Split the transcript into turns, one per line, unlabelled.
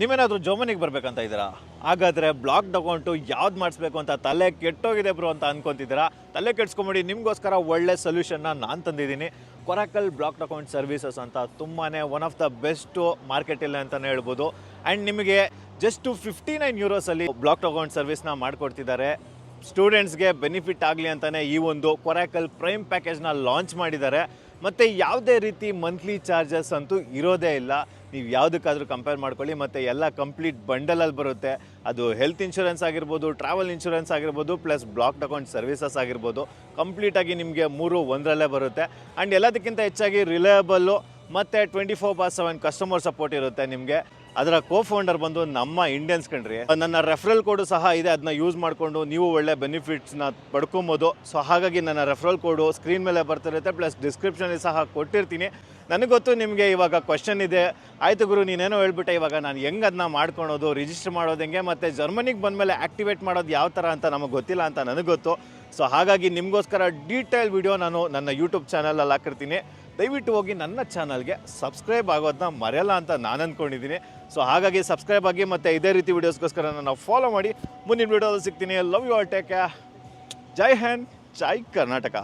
ನೀವೇನಾದರೂ ಜರ್ಮನಿಗೆ ಬರಬೇಕಂತ ಇದ್ದೀರಾ? ಹಾಗಾದರೆ ಬ್ಲಾಕ್ಡ್ ಅಕೌಂಟು ಯಾವ್ದು ಮಾಡಿಸ್ಬೇಕು ಅಂತ ತಲೆ ಕೆಟ್ಟೋಗಿದೆ ಬ್ರೋ ಅಂತ ಅನ್ಕೊತಿದ್ದೀರಾ? ತಲೆ ಕೆಡ್ಸ್ಕೊಂಬಿಡಿ, ನಿಮಗೋಸ್ಕರ ಒಳ್ಳೆ ಸೊಲ್ಯೂಷನ್ನ ನಾನು ತಂದಿದ್ದೀನಿ. ಕೊರಾಕಲ್ ಬ್ಲಾಕ್ಡ್ ಅಕೌಂಟ್ ಸರ್ವಿಸಸ್ ಅಂತ ತುಂಬಾ ಒನ್ ಆಫ್ ದ ಬೆಸ್ಟು ಮಾರ್ಕೆಟಲ್ಲಿ ಅಂತಲೇ ಹೇಳ್ಬೋದು. ಆ್ಯಂಡ್ ನಿಮಗೆ ಜಸ್ಟು €59 ಬ್ಲಾಕ್ಡ್ ಅಕೌಂಟ್ ಸರ್ವಿಸ್ನ ಮಾಡಿಕೊಡ್ತಿದ್ದಾರೆ. ಸ್ಟೂಡೆಂಟ್ಸ್ಗೆ ಬೆನಿಫಿಟ್ ಆಗಲಿ ಅಂತಲೇ ಈ ಒಂದು ಕೊರಾಕಲ್ ಪ್ರೈಮ್ ಪ್ಯಾಕೇಜ್ನ ಲಾಂಚ್ ಮಾಡಿದ್ದಾರೆ. ಮತ್ತು ಯಾವುದೇ ರೀತಿ ಮಂತ್ಲಿ ಚಾರ್ಜಸ್ ಅಂತೂ ಇರೋದೇ ಇಲ್ಲ. ನೀವು ಯಾವುದಕ್ಕಾದರೂ ಕಂಪೇರ್ ಮಾಡ್ಕೊಳ್ಳಿ. ಮತ್ತು ಎಲ್ಲ ಕಂಪ್ಲೀಟ್ ಬಂಡಲಲ್ಲಿ ಬರುತ್ತೆ. ಅದು ಹೆಲ್ತ್ ಇನ್ಶೂರೆನ್ಸ್ ಆಗಿರ್ಬೋದು, ಟ್ರಾವೆಲ್ ಇನ್ಶೂರೆನ್ಸ್ ಆಗಿರ್ಬೋದು, ಪ್ಲಸ್ ಬ್ಲಾಕ್ಡ್ ಅಕೌಂಟ್ ಸರ್ವಿಸಸ್ ಆಗಿರ್ಬೋದು. ಕಂಪ್ಲೀಟಾಗಿ ನಿಮಗೆ 3 ಒಂದರಲ್ಲೇ ಬರುತ್ತೆ. ಆ್ಯಂಡ್ ಎಲ್ಲದಕ್ಕಿಂತ ಹೆಚ್ಚಾಗಿ ರಿಲಯಬಲ್ಲು ಮತ್ತು 24/7 ಕಸ್ಟಮರ್ ಸಪೋರ್ಟ್ ಇರುತ್ತೆ ನಿಮಗೆ. ಅದರ ಫೌಂಡರ್ ಬಂದು ನಮ್ಮ ಇಂಡಿಯನ್ಸ್ ಕಣ್ರಿ. ನನ್ನ ರೆಫರಲ್ ಕೋಡು ಸಹ ಇದೆ, ಅದನ್ನ ಯೂಸ್ ಮಾಡಿಕೊಂಡು ನೀವು ಒಳ್ಳೆ ಬೆನಿಫಿಟ್ಸ್ನ ಪಡ್ಕೊಬೋದು. ಸೊ ಹಾಗಾಗಿ ನನ್ನ ರೆಫರಲ್ ಕೋಡು ಸ್ಕ್ರೀನ್ ಮೇಲೆ ಬರ್ತಿರುತ್ತೆ, ಪ್ಲಸ್ ಡಿಸ್ಕ್ರಿಪ್ಷನಲ್ಲಿ ಸಹ ಕೊಟ್ಟಿರ್ತೀನಿ. ನನಗೆ ಗೊತ್ತು ನಿಮಗೆ ಇವಾಗ ಕ್ವಶನ್ ಇದೆ, ಆಯಿತು ಗುರು ನೀನೇನೋ ಹೇಳ್ಬಿಟ್ಟೆ, ಇವಾಗ ನಾನು ಹೆಂಗೆ ಅದನ್ನ ಮಾಡ್ಕೊಳೋದು, ರಿಜಿಸ್ಟರ್ ಮಾಡೋದು ಹೆಂಗೆ, ಮತ್ತು ಜರ್ಮನಿಗೆ ಬಂದಮೇಲೆ ಆ್ಯಕ್ಟಿವೇಟ್ ಮಾಡೋದು ಯಾವ ಥರ ಅಂತ ನಮಗೆ ಗೊತ್ತಿಲ್ಲ ಅಂತ ನನಗೆ ಗೊತ್ತು. ಸೊ ಹಾಗಾಗಿ ನಿಮಗೋಸ್ಕರ ಡೀಟೇಲ್ ವಿಡಿಯೋ ನಾನು ನನ್ನ ಯೂಟ್ಯೂಬ್ ಚಾನಲಲ್ಲಿ ಹಾಕಿರ್ತೀನಿ. ದಯವಿಟ್ಟು ಹೋಗಿ ನನ್ನ ಚಾನಲ್ಗೆ ಸಬ್ಸ್ಕ್ರೈಬ್ ಆಗೋದನ್ನ ಮರೆಯಲ್ಲ ಅಂತ ನಾನು ಅಂದ್ಕೊಂಡಿದ್ದೀನಿ. ಸೊ ಹಾಗಾಗಿ ಸಬ್ಸ್ಕ್ರೈಬ್ ಆಗಿ ಮತ್ತು ಇದೇ ರೀತಿ ವೀಡಿಯೋಸ್ಗೋಸ್ಕರ ನಾನು ಫಾಲೋ ಮಾಡಿ. ಮುಂದಿನ ವೀಡಿಯೋದಲ್ಲಿ ಸಿಗ್ತೀನಿ. Love you all, take care. ಜೈ ಹಿಂದ್, ಜೈ ಕರ್ನಾಟಕ.